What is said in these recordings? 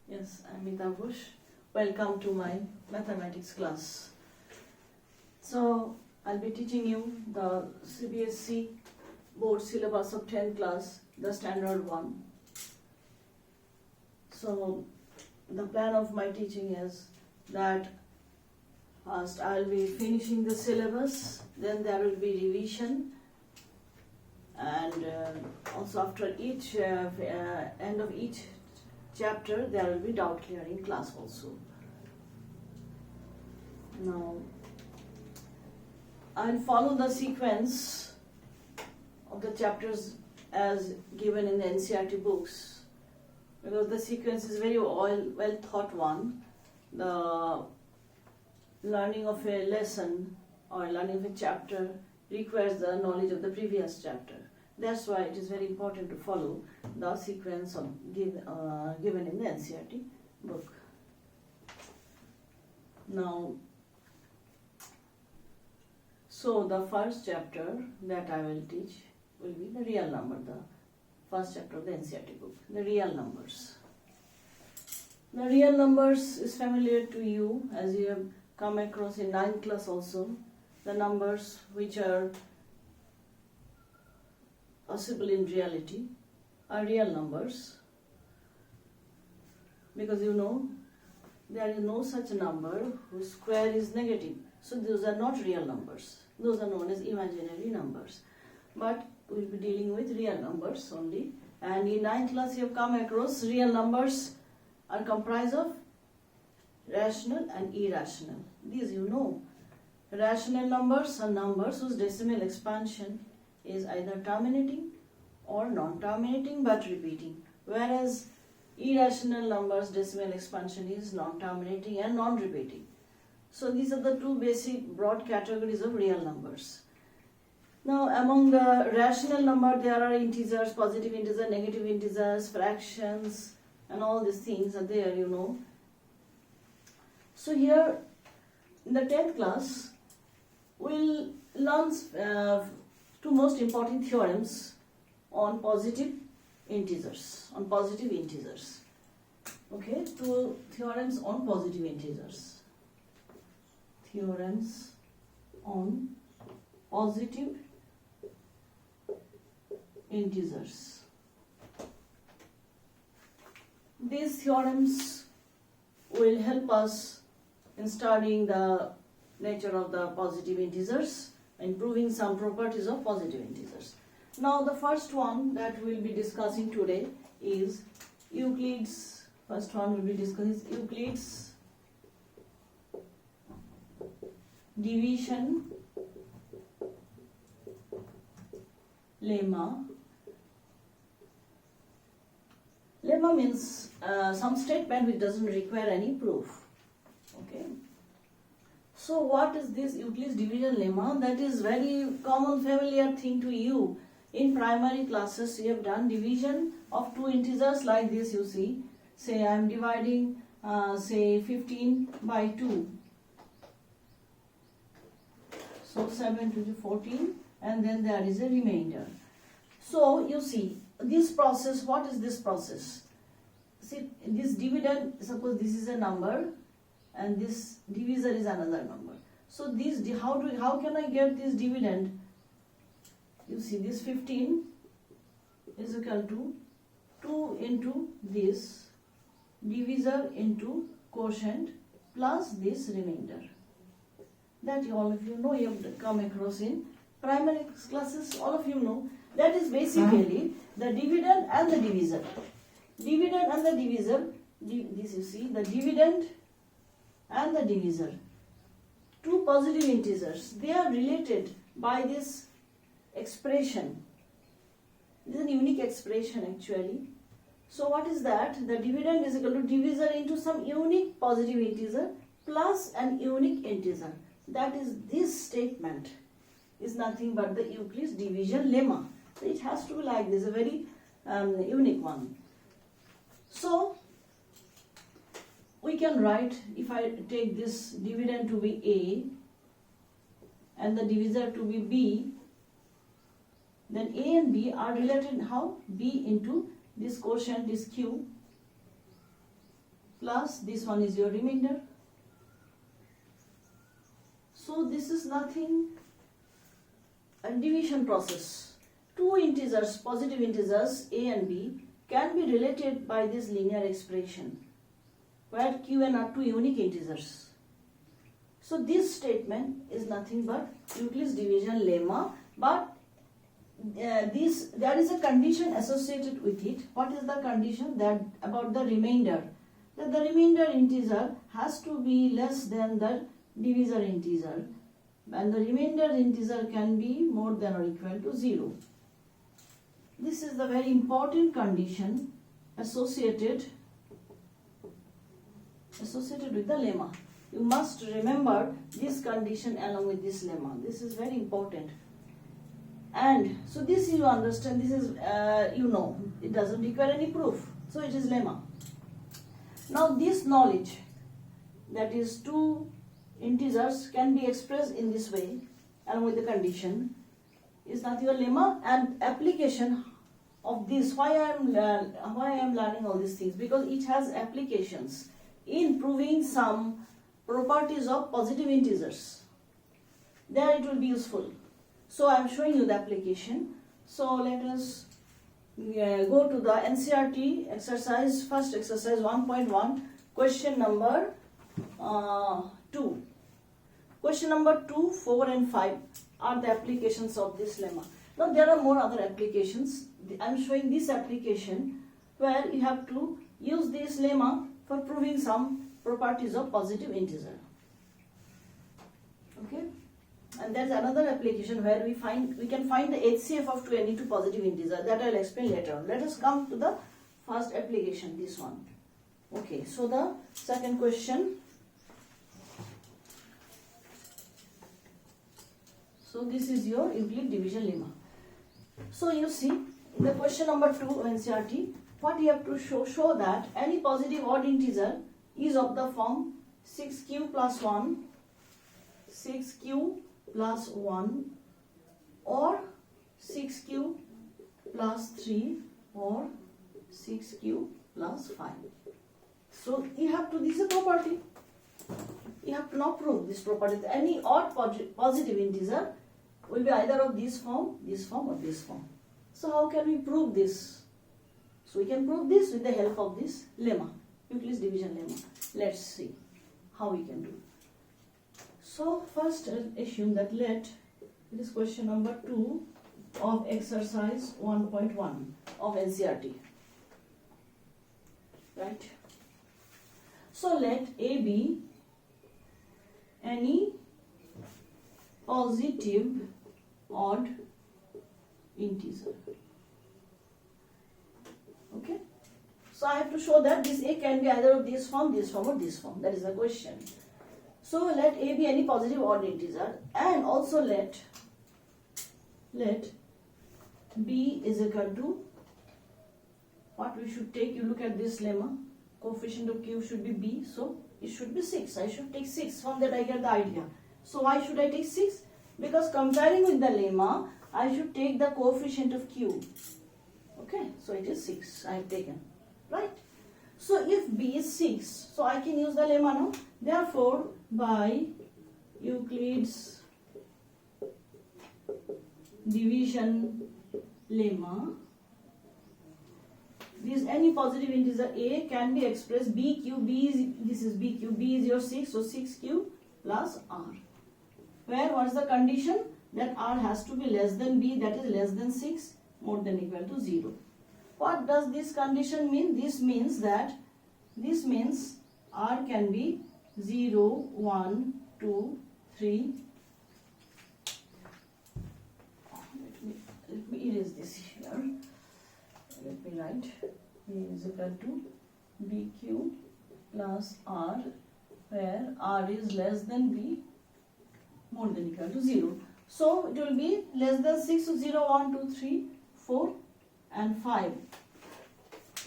Yes, I'm Mita Ghosh. Welcome to my mathematics class. So, I'll be teaching you the CBSE board syllabus of 10th class, the standard one. So, the plan of my teaching is that first I'll be finishing the syllabus, then there will be revision, and also after each end of each chapter there will be doubt clearing class also. Now I'll follow the sequence of the chapters as given in the NCERT books, because the sequence is very well thought one. The learning of a lesson or learning of a chapter requires the knowledge of the previous chapter. That's why it is very important to follow the sequence of given in the NCERT book. Now, so the first chapter that I will teach will be the real number, the first chapter of the NCERT book, the real numbers. The real numbers is familiar to you as you have come across in 9th class also. The numbers which are possible in reality are real numbers, because you know there is no such number whose square is negative. So those are not real numbers. Those are known as imaginary numbers. But we will be dealing with real numbers only. And in 9th class you have come across real numbers are comprised of rational and irrational. These you know. Rational numbers are numbers whose decimal expansion is either terminating or non-terminating but repeating, whereas irrational numbers decimal expansion is non-terminating and non-repeating. So these are the two basic broad categories of real numbers. Now among the rational number there are integers, positive integers, negative integers, fractions, and all these things are there, you know. So here in the 10th class we'll learn two most important theorems on positive integers. Okay, two theorems on positive integers. Theorems on positive integers. These theorems will help us in studying the nature of the positive integers and proving some properties of positive integers. Now the first one that we will be discussing today is Euclid's. First one we will be discussing is Euclid's division lemma. Lemma means some statement which doesn't require any proof. Okay. So what is this Euclid's division lemma? That is very common familiar thing to you. In primary classes you have done division of two integers like this, you see. Say I am dividing say 15 by 2. So 7 to the 14, and then there is a remainder. So you see this process, what is this process? See this dividend, suppose this is a number and this divisor is another number. So this, how can I get this dividend? You see this 15 is equal to 2 into this divisor into quotient plus this remainder. That all of you know, you have come across in primary classes, all of you know. That is basically the dividend and the divisor. Dividend and the divisor, this you see, the dividend and the divisor. Two positive integers, they are related by this expression. This is a unique expression actually. So what is that? The dividend is equal to divisor into some unique positive integer plus an unique integer. That is, this statement is nothing but the Euclid's division lemma. So it has to be like this, a very unique one. So we can write, if I take this dividend to be A and the divisor to be B, then A and B are related how? B into this quotient is Q plus this one is your remainder. So this is nothing a division process. Two integers, positive integers a and b, can be related by this linear expression where q and r two unique integers. So this statement is nothing but Euclid's division lemma, but there is a condition associated with it. What is the condition? That about the remainder, that the remainder integer has to be less than the divisor integer, and the remainder integer can be more than or equal to 0. This is the very important condition associated with the lemma. You must remember this condition along with this lemma. This is very important. And so this you understand, this is, it doesn't require any proof. So it is lemma. Now this knowledge, that is two integers can be expressed in this way along with the condition, is nothing but lemma. And application of this, why I am learning all these things, because it has applications in proving some properties of positive integers. There it will be useful. So I am showing you the application. So let us go to the NCERT exercise, first exercise 1.1, question number 2. Question number 2, 4 and 5 are the applications of this lemma. Now there are more other applications. I am showing this application where you have to use this lemma for proving some properties of positive integer. Okay? And there's another application where we can find the HCF of any two positive integer. That I'll explain later on. Let us come to the first application, this one. Okay, so the second question. So this is your Euclid division lemma. So you see, in the question number 2 of NCERT, what you have to show that any positive odd integer is of the form 6q plus 1, 6q plus 1, or 6q plus 3, or 6q plus 5. So you have to, this is a property. You have to now prove this property. Any odd positive integer will be either of this form, or this form. So how can we prove this? So we can prove this with the help of this lemma, Euclid's division lemma. Let's see how we can do. So first assume that it is question number 2 of exercise 1.1 of NCERT. Right? So let A be any positive odd integer. Okay? So I have to show that this A can be either of this form, or this form. That is the question. So let A be any positive odd integer, and also let B is equal to, what we should take, you look at this lemma, coefficient of Q should be B, so it should be 6. I should take 6, from that I get the idea. So why should I take 6? Because comparing with the lemma, I should take the coefficient of Q. Okay, so it is 6 I have taken, right? So if B is 6, so I can use the lemma now. Therefore, by Euclid's division lemma, this any positive integer A can be expressed BQ. This is BQ. B is your 6, so 6Q plus R. Where what is the condition? That R has to be less than B, that is less than 6, more than equal to 0. What does this condition mean? This means R can be 0, 1, 2, 3. Let me erase this here. Let me write A is equal to BQ plus R, where R is less than B, more than equal to 0. So it will be less than 6, so 0, 1, 2, 3, 4 and 5.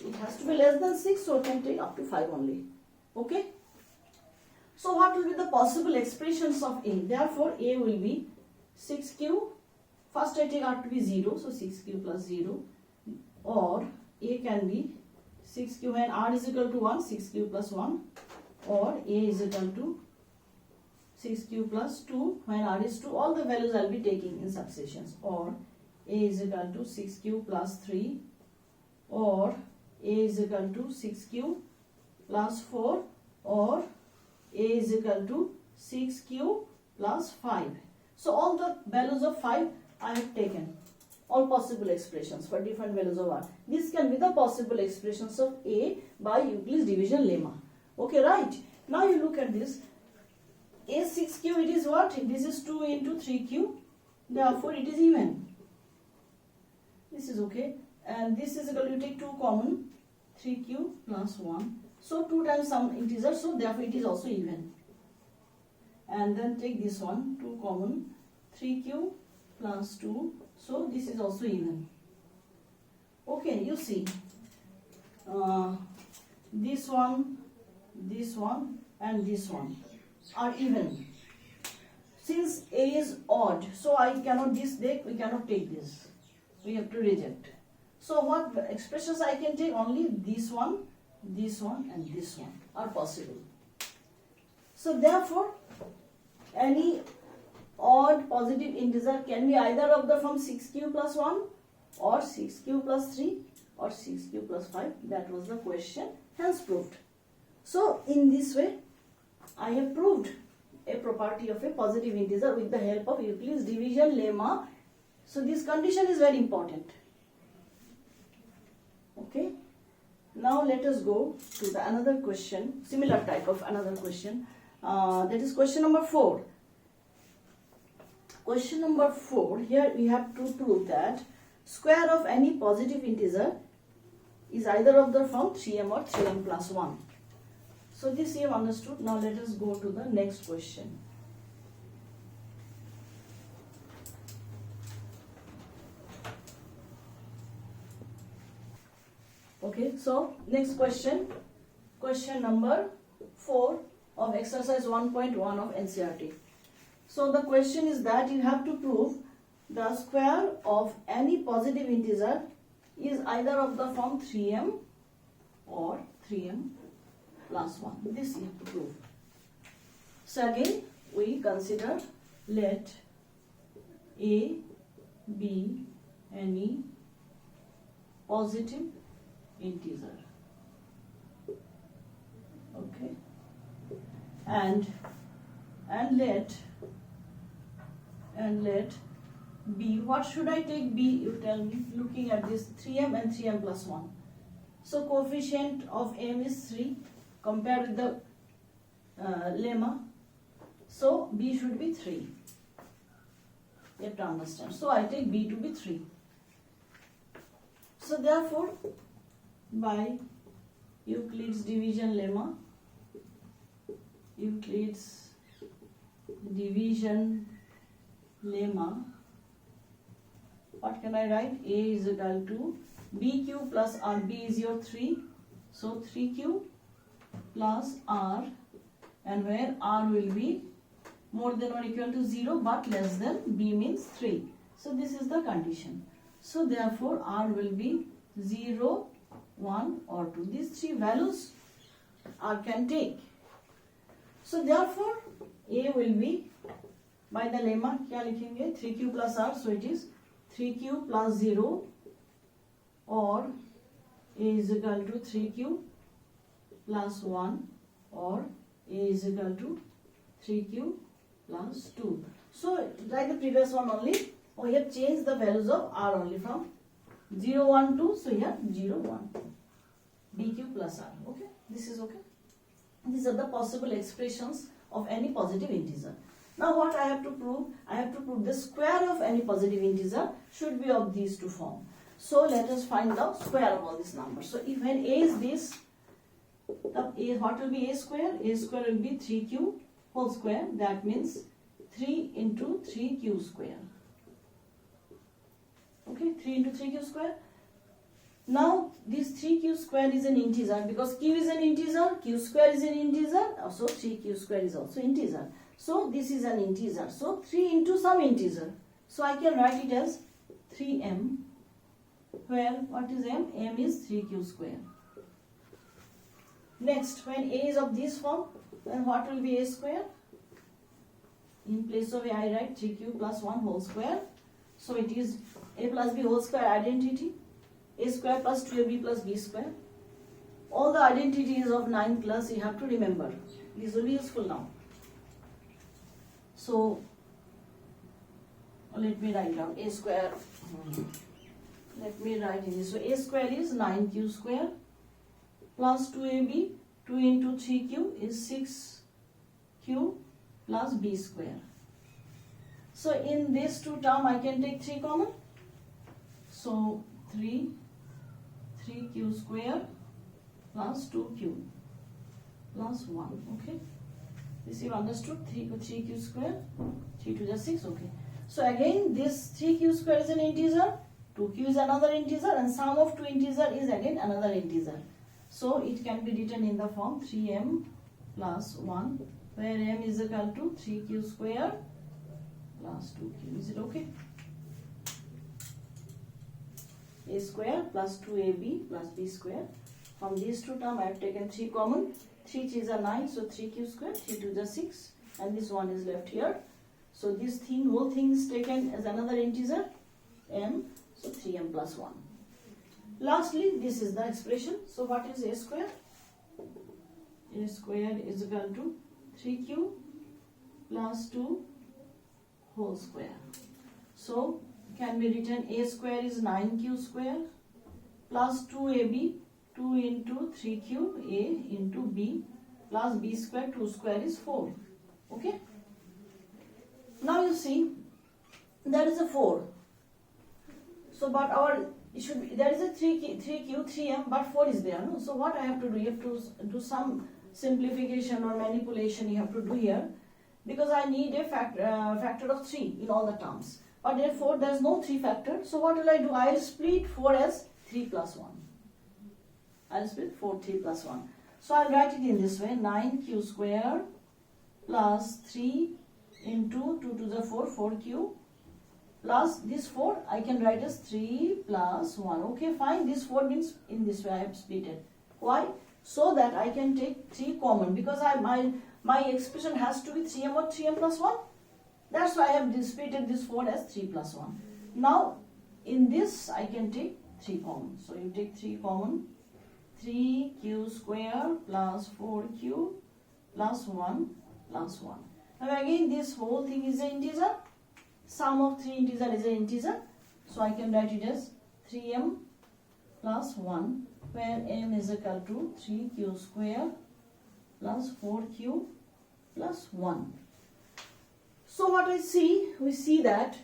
It has to be less than 6, so I can take up to 5 only. Okay? So what will be the possible expressions of A? Therefore A will be 6Q. First I take R to be 0, so 6Q plus 0. Or A can be 6q when r is equal to 1, 6q plus 1, or a is equal to 6q plus 2 when r is 2. All the values I will be taking in successions, or a is equal to 6q plus 3, or a is equal to 6q plus 4, or a is equal to 6q plus 5. So all the values of 5 I have taken, all possible expressions for different values of r. This can be the possible expressions of a by Euclid's division lemma. Okay, right? Now you look at this. A 6q, it is what? This is 2 into 3q. Therefore, it is even. This is okay. And this is equal to, you take 2 common, 3q plus 1. So 2 times some integer, so therefore it is also even. And then take this one, 2 common, 3q plus 2. So this is also even. Okay, you see. This one, and this one are even. Since a is odd, so I cannot, we cannot take this. We have to reject. So what expressions I can take? Only this one, and this one are possible. So therefore, any odd positive integer can be either of the form 6q plus 1, or 6q plus 3, or 6q plus 5. That was the question, hence proved. So in this way, I have proved a property of a positive integer with the help of Euclid's division lemma. So this condition is very important. Okay. Now let us go to the another question, similar type of another question. That is question number 4. Question number 4, here we have to prove that square of any positive integer is either of the form 3m or 3m plus 1. So this you have understood. Now let us go to the next question. Okay, so next question, question number 4 of exercise 1.1 of NCERT. So the question is that you have to prove the square of any positive integer is either of the form 3m or 3m plus 1. This you have to prove. So again we consider, let a be any positive integer. Okay, and let b, what should I take b? You tell me, looking at this 3m and 3m plus 1. So coefficient of m is 3 compared with the lemma. So b should be 3. You have to understand. So I take b to be 3. So therefore, by Euclid's division lemma, what can I write? A is equal to bq plus rb is your 3. So 3q plus r, and where r will be more than or equal to 0 but less than b means 3. So this is the condition. So therefore r will be 0, 1 or 2. These 3 values r can take. So therefore a will be, by the lemma क्या लिखेंगे, 3q plus r, so it is 3q plus 0, or a is equal to 3q plus 1, or a is equal to 3q plus 2. So like the previous one only, we have changed the values of r only from 0, 1, 2, so here 0, 1, bq plus r. Okay, this is okay. These are the possible expressions of any positive integer. Now what I have to prove? I have to prove the square of any positive integer should be of these two forms. So let us find the square of all these numbers. So if when a is this, what will be a square? A square will be 3q whole square. That means 3 into 3q square. Okay, 3 into 3q square. Now this 3q square is an integer, because q is an integer, q square is an integer, so 3q square is also integer. So this is an integer. So 3 into some integer. So I can write it as 3m, where what is m? M is 3q square. Next, when a is of this form, then what will be a square? In place of a, I write 3q plus 1 whole square. So it is a plus b whole square identity, a square plus 2ab plus b square. All the identities of 9 plus you have to remember. This will be useful now. So let me write down a square. Let me write in this. So a square is 9q square plus 2ab, 2 into 3q is 6q plus b square. So in these two terms I can take 3 common. So 3q square plus 2q plus 1. Okay. This you understood? 3q square, 3 to the 6. Okay. So again this 3q square is an integer, 2q is another integer, and sum of two integers is again another integer. So it can be written in the form 3m plus 1, where m is equal to 3q square plus 2q. Is it okay? A square plus 2ab plus b square. From these two terms I have taken 3 common. 3 3s are 9, so 3q square, 3 to the 6, and this one is left here. So this thing, whole thing is taken as another integer, m, so 3m plus 1. Lastly, this is the expression. So what is a square? A square is equal to 3q plus 2 whole square. So can be written a square is 9q square plus 2ab, 2 into 3q, a into b, plus b square, 2 square is 4. Okay. Now you see, there is a 4. So but our, it should be, there is a 3q, 3m, but 4 is there. No? So what I have to do, you have to do some simplification or manipulation you have to do here, because I need a factor of 3 in all the terms. But therefore there is no 3 factor. So what will I do? I will split 4 as 3 plus 1. I will split 4, 3 plus 1. So I will write it in this way, 9q square plus 3 into 2 to the 4, 4q, plus this 4 I can write as 3 plus 1. Okay, fine. This 4 means in this way I have split it. Why? So that I can take 3 common, because my expression has to be 3m or 3m plus 1. That's why I have splitted this 4 as 3 plus 1. Now in this I can take 3 common. So you take 3 common. 3q square plus 4q plus 1 plus 1. Now again this whole thing is an integer. Sum of 3 integers is an integer. So I can write it as 3m plus 1, where m is equal to 3q square plus 4q plus 1. So what we see that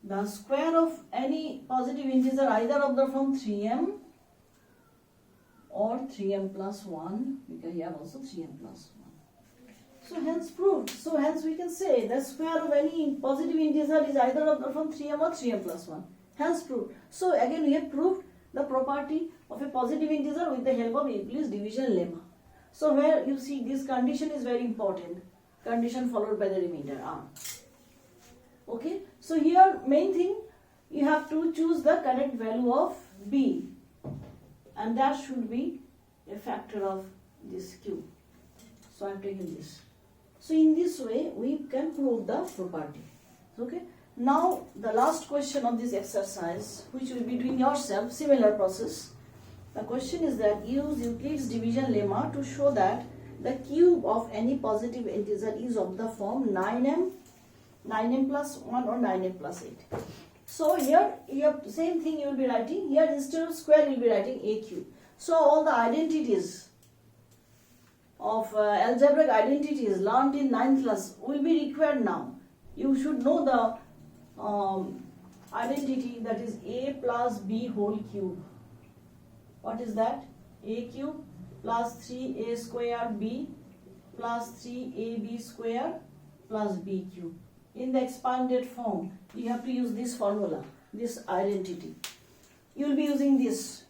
the square of any positive integer, either of the form 3m or 3m plus 1, because here also 3m plus 1. So hence proved. So hence we can say the square of any positive integer is either of the form 3m or 3m plus 1. Hence proved. So again we have proved the property of a positive integer with the help of Euclid's division lemma. So where you see this condition is very important. Condition followed by the remainder r. Okay. So here main thing, you have to choose the correct value of b, and that should be a factor of this q. So I have taken this. So in this way we can prove the property. Okay. Now the last question of this exercise, which you will be doing yourself, similar process. The question is that use Euclid's division lemma to show that the cube of any positive integer is of the form 9m plus 1 or 9m plus 8. So here same thing you will be writing. Here instead of square you will be writing a cube. So all the identities of algebraic identities learned in 9th class will be required now. You should know the identity, that is a plus b whole cube. What is that? A cube plus 3a square b plus 3ab square plus b cube. In the expanded form, you have to use this formula, this identity. You will be using this.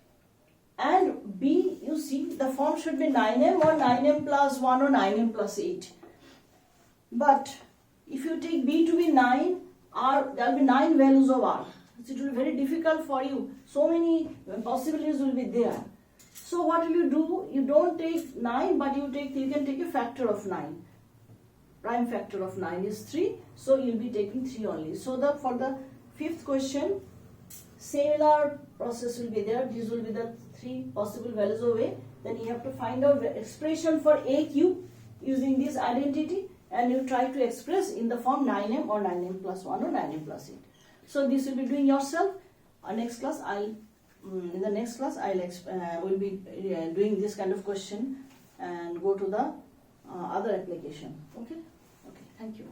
And b, you see, the form should be 9m or 9m plus 1 or 9m plus 8. But if you take b to be 9, there will be 9 values of r. So it will be very difficult for you. So many possibilities will be there. So what will you do? You don't take 9, but you can take a factor of 9. Prime factor of 9 is 3, so you'll be taking 3 only. So for the fifth question, similar process will be there. These will be the 3 possible values of A. Then you have to find out the expression for A cube using this identity, and you try to express in the form 9m or 9m plus 1 or 9m plus 8. So this will be doing yourself. Next class in the next class will be doing this kind of question and go to the other application. Okay. Thank you.